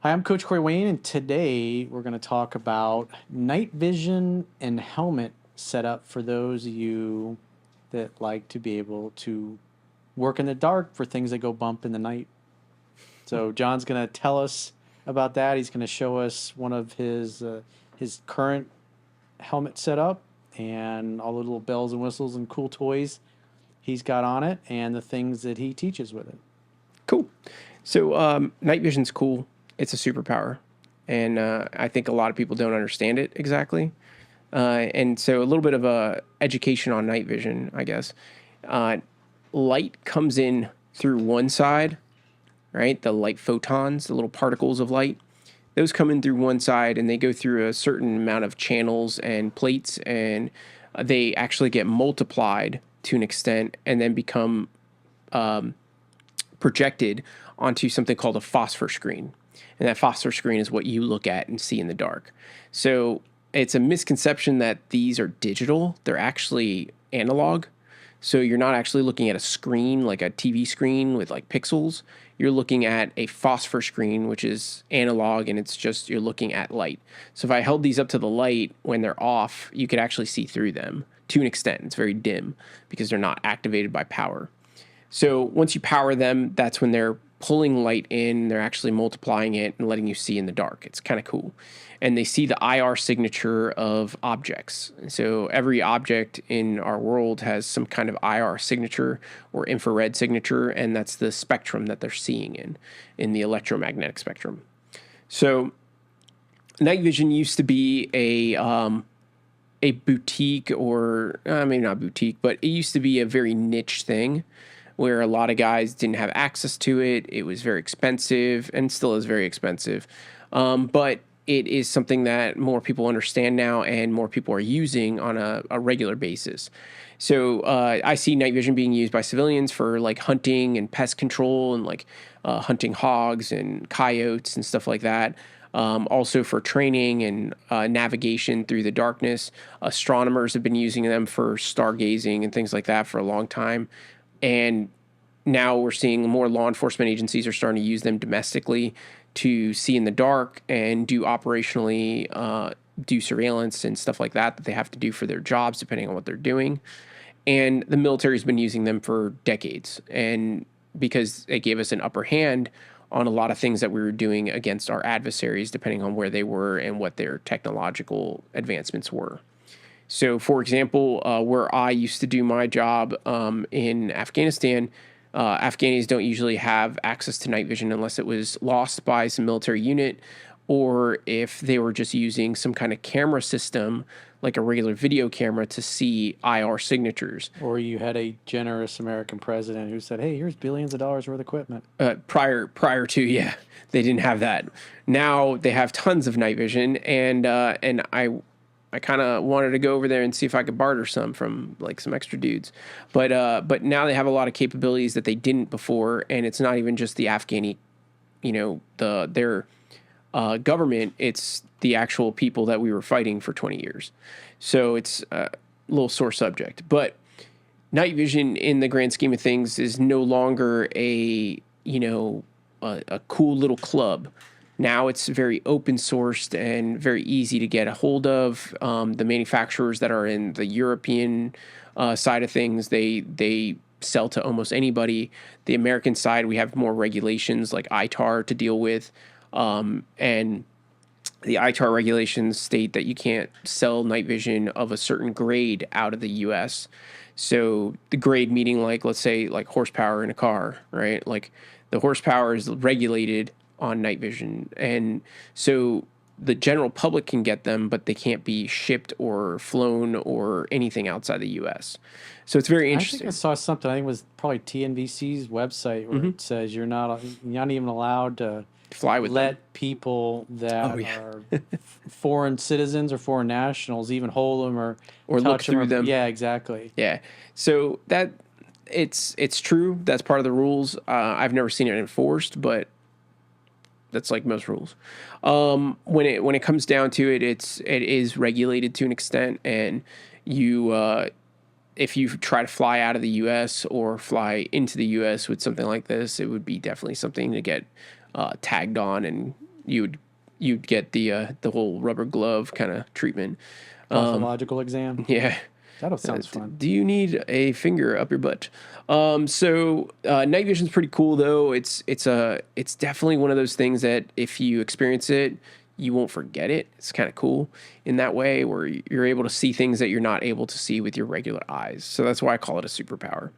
Hi, I'm Coach Corey Wayne, and today we're going to talk about night vision and helmet setup for those of you that like to be able to work in the dark for things that go bump in the night. So John's going to tell us about that. He's going to show us one of his current helmet setup and all the little bells and whistles and cool toys he's got on it, and the things that he teaches with it. Cool. So night vision's cool. It's a superpower, and I think a lot of people don't understand it exactly. And so a little bit of a education on night vision, I guess. Light comes in through one side, right? The light photons, the little particles of light, those come in through one side, and they go through a certain amount of channels and plates, and they actually get multiplied to an extent, and then become projected onto something called a phosphor screen. And that phosphor screen is what you look at and see in the dark. So it's a misconception that these are digital. They're actually analog. So you're not actually looking at a screen like a TV screen with like pixels. You're looking at a phosphor screen, which is analog, and it's just you're looking at light. So if I held these up to the light when they're off, you could actually see through them to an extent. It's very dim because they're not activated by power. So once you power them, that's when they're pulling light in. They're actually multiplying it and letting you see in the dark. It's kind of cool. And they see the IR signature of objects. So every object in our world has some kind of IR signature or infrared signature, and that's the spectrum that they're seeing in the electromagnetic spectrum. So night vision used to be a boutique, or maybe not boutique, but it used to be a very niche thing where a lot of guys didn't have access to it. It was very expensive and still is very expensive. But it is something that more people understand now and more people are using on a regular basis. So I see night vision being used by civilians for like hunting and pest control and like hunting hogs and coyotes and stuff like that. Also for training and navigation through the darkness. Astronomers have been using them for stargazing and things like that for a long time. And now we're seeing more law enforcement agencies are starting to use them domestically to see in the dark and do operationally, do surveillance and stuff like that they have to do for their jobs, depending on what they're doing. And the military's been using them for decades. And because it gave us an upper hand on a lot of things that we were doing against our adversaries, depending on where they were and what their technological advancements were. So, for example, where I used to do my job in Afghanistan, Afghanis don't usually have access to night vision unless it was lost by some military unit, or if they were just using some kind of camera system, like a regular video camera, to see IR signatures. Or you had a generous American president who said, "Hey, here's billions of dollars worth of equipment." Prior to, yeah, they didn't have that. Now they have tons of night vision, and I kind of wanted to go over there and see if I could barter some from like some extra dudes, but now they have a lot of capabilities that they didn't before, and it's not even just the Afghani, their government. It's the actual people that we were fighting for 20 years. So it's a little sore subject, but night vision in the grand scheme of things is no longer a cool little club. Now it's very open sourced and very easy to get a hold of. The manufacturers that are in the European side of things, they sell to almost anybody. The American side, we have more regulations like ITAR to deal with. And the ITAR regulations state that you can't sell night vision of a certain grade out of the U.S. So the grade meaning like, let's say like horsepower in a car, right? Like the horsepower is regulated on night vision. And so the general public can get them, but they can't be shipped or flown or anything outside the U.S. So it's very interesting. I think I saw something. I think it was probably TNVC's website where it says you're not even allowed to fly with them. people that are foreign citizens or foreign nationals even hold them or touch look through them. Yeah, exactly. Yeah. So that it's true. That's part of the rules. I've never seen it enforced, but that's like most rules. When it comes down to it, it is regulated to an extent, and you if you try to fly out of the U.S. or fly into the U.S. with something like this, it would be definitely something to get tagged on and you'd get the whole rubber glove kind of treatment. Pathological exam. Yeah. That sounds fun. Do you need a finger up your butt? Night vision's pretty cool though. It's definitely one of those things that if you experience it, you won't forget it. It's kind of cool in that way where you're able to see things that you're not able to see with your regular eyes. So that's why I call it a superpower.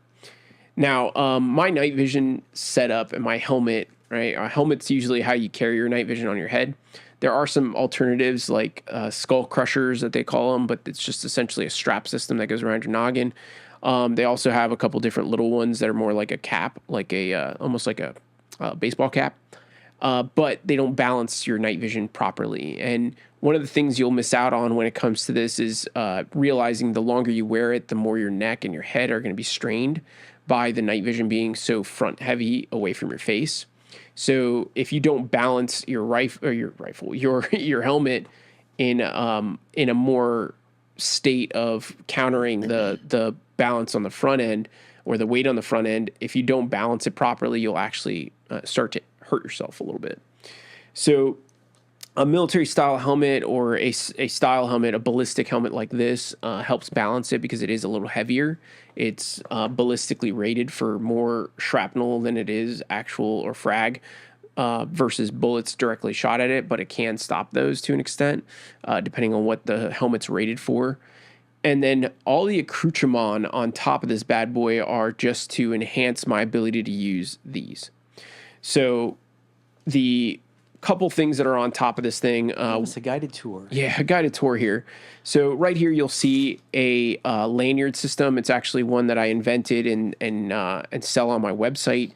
Now, my night vision setup and my helmet, right? A helmet's usually how you carry your night vision on your head. There are some alternatives like skull crushers that they call them, but it's just essentially a strap system that goes around your noggin. They also have a couple different little ones that are more like a cap, like almost like a baseball cap. But they don't balance your night vision properly. And one of the things you'll miss out on when it comes to this is realizing the longer you wear it, the more your neck and your head are going to be strained by the night vision being so front heavy away from your face. So if you don't balance your your helmet in a more state of countering the balance on the front end or the weight on the front end, if you don't balance it properly, you'll actually start to hurt yourself a little bit. So a military style helmet or a style helmet, a ballistic helmet like this helps balance it because it is a little heavier. It's ballistically rated for more shrapnel than it is actual or frag versus bullets directly shot at it, but it can stop those to an extent depending on what the helmet's rated for. And then all the accoutrements on top of this bad boy are just to enhance my ability to use these. So the couple things that are on top of this thing. It's a guided tour. Yeah, a guided tour here. So right here you'll see a lanyard system. It's actually one that I invented and sell on my website.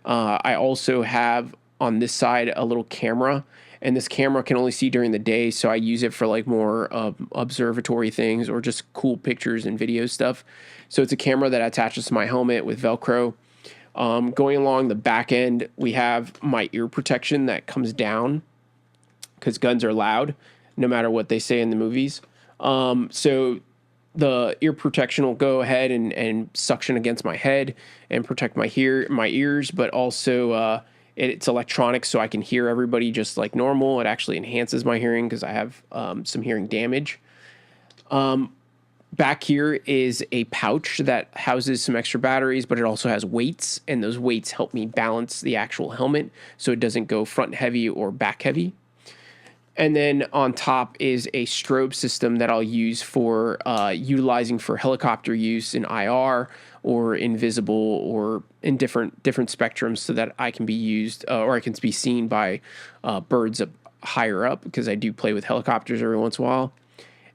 I also have on this side a little camera, and this camera can only see during the day, so I use it for like more observatory things or just cool pictures and video stuff. So it's a camera that attaches to my helmet with Velcro. Going along the back end, we have my ear protection that comes down because guns are loud, no matter what they say in the movies. So the ear protection will go ahead and suction against my head and protect my ears, but also it's electronic, so I can hear everybody just like normal. It actually enhances my hearing because I have some hearing damage. Back here is a pouch that houses some extra batteries, but it also has weights, and those weights help me balance the actual helmet so it doesn't go front heavy or back heavy. And then on top is a strobe system that I'll use for utilizing for helicopter use in IR or invisible or in different spectrums so that I can be used or I can be seen by birds up higher up because I do play with helicopters every once in a while.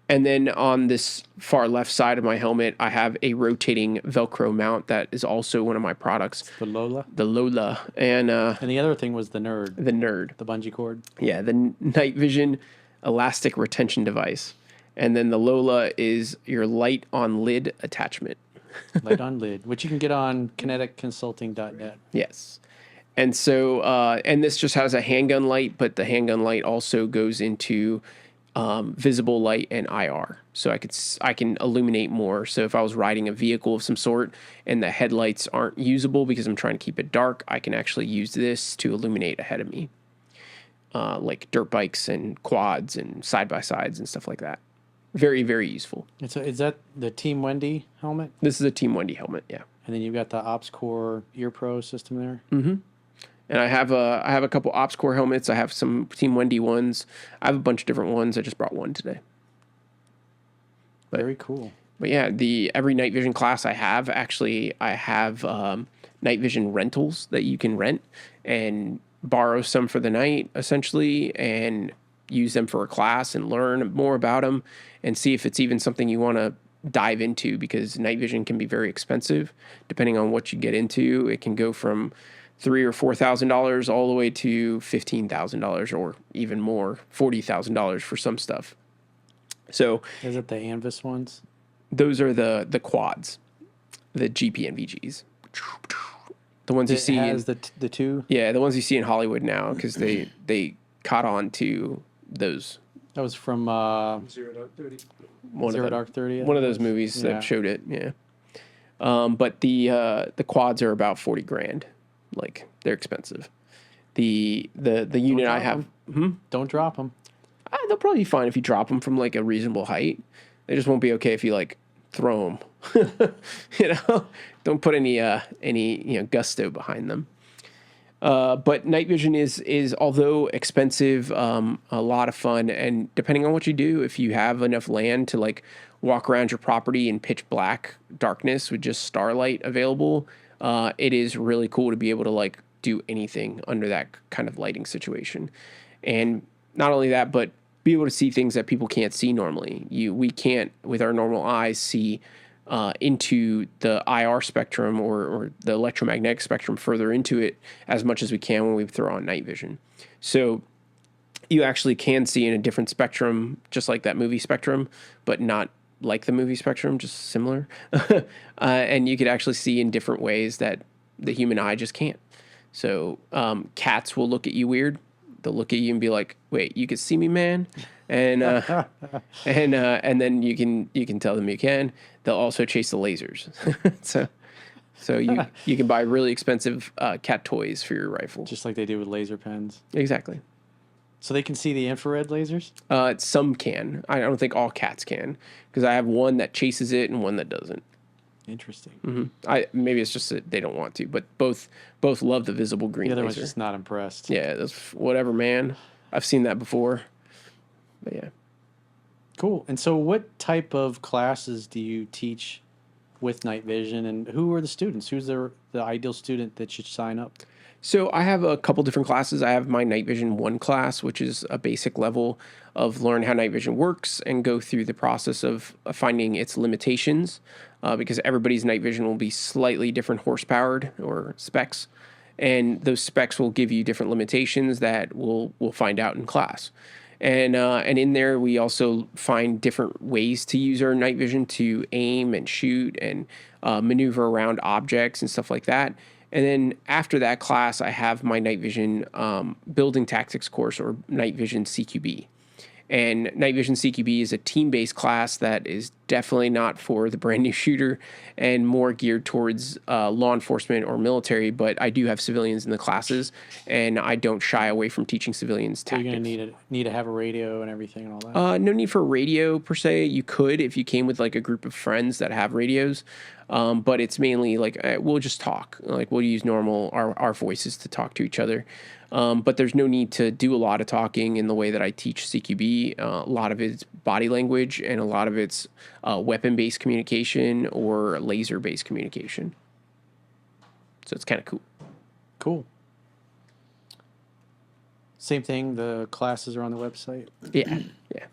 And then on this far left side of my helmet, I have a rotating Velcro mount that is also one of my products. The Lola? The Lola. And the other thing was the Nerd. The Nerd. The bungee cord. Yeah, the night vision elastic retention device. And then the Lola is your light on lid attachment. Light on lid, which you can get on kineticconsulting.net. Yes. And so, and this just has a handgun light, but the handgun light also goes into visible light and IR, so I can illuminate more. So if I was riding a vehicle of some sort and the headlights aren't usable because I'm trying to keep it dark, I can actually use this to illuminate ahead of me, like dirt bikes and quads and side by sides and stuff like that. Very, very useful. And so is that the Team Wendy helmet? This is a Team Wendy helmet, yeah. And then you've got the OpsCore Ear Pro system there. Mm-hmm. And I have a couple OpsCore helmets. I have some Team Wendy ones. I have a bunch of different ones. I just brought one today. Very cool. But yeah, every night vision class I have night vision rentals that you can rent and borrow some for the night essentially and use them for a class and learn more about them and see if it's even something you want to dive into, because night vision can be very expensive depending on what you get into. It can go from $3,000 or $4,000 all the way to $15,000 or even more, $40,000 for some stuff. So is it the Anvis ones? Those are the quads, the GPNVGs. The ones you see has the two. Yeah, the ones you see in Hollywood now because they caught on to those. That was from Zero Dark 30. Zero Dark 30. One of those movies that showed it. Yeah. But the quads are about $40,000. Like, they're expensive. The unit I have, Don't drop them. They'll probably be fine if you drop them from like a reasonable height. They just won't be okay if you like throw them. Don't put any gusto behind them. But night vision is although expensive, a lot of fun, and depending on what you do, if you have enough land to like walk around your property in pitch black darkness with just starlight available, it is really cool to be able to like do anything under that kind of lighting situation. And not only that, but be able to see things that people can't see normally. We can't with our normal eyes see into the IR spectrum or the electromagnetic spectrum further into it as much as we can when we throw on night vision. So you actually can see in a different spectrum, just like that movie spectrum, but not like the movie spectrum, just similar. And you could actually see in different ways that the human eye just can't. So cats will look at you weird. They'll look at you and be like, "Wait, you can see me, man?" And and then you can tell them you can. They'll also chase the lasers. so you can buy really expensive cat toys for your rifle. Just like they do with laser pens. Exactly. So they can see the infrared lasers? Some can. I don't think all cats can, because I have one that chases it and one that doesn't. Interesting. Maybe it's just that they don't want to, but both love the visible green The other laser. one's just not impressed. Yeah, that's whatever, man. I've seen that before. But yeah. Cool. And so what type of classes do you teach with night vision, and who are the students? Who's the ideal student that should sign up? So I have a couple different classes. I have my Night Vision 1 class, which is a basic level of learn how night vision works and go through the process of finding its limitations, because everybody's night vision will be slightly different horsepowered or specs, and those specs will give you different limitations that we'll find out in class. And in there, we also find different ways to use our night vision to aim and shoot and maneuver around objects and stuff like that. And then after that class, I have my night vision building tactics course, or night vision CQB. And night vision CQB is a team-based class that is definitely not for the brand new shooter and more geared towards law enforcement or military. But I do have civilians in the classes, and I don't shy away from teaching civilians tactics. So you're going to need to have a radio and everything and all that? No need for a radio per se. You could if you came with like a group of friends that have radios. But it's mainly like we'll just talk. Like we'll use our voices to talk to each other. But there's no need to do a lot of talking in the way that I teach CQB. A lot of it's body language, and a lot of it's weapon-based communication or laser-based communication. So it's kind of cool. Cool. Same thing, the classes are on the website? Yeah, yeah.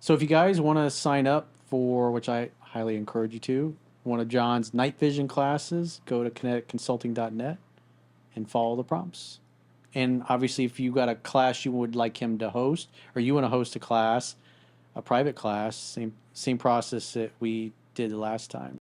So if you guys want to sign up for, which I highly encourage you to, one of John's night vision classes, go to kineticconsulting.net and follow the prompts. And obviously, if you got a class you would like him to host, or you want to host a class, a private class, same process that we did the last time.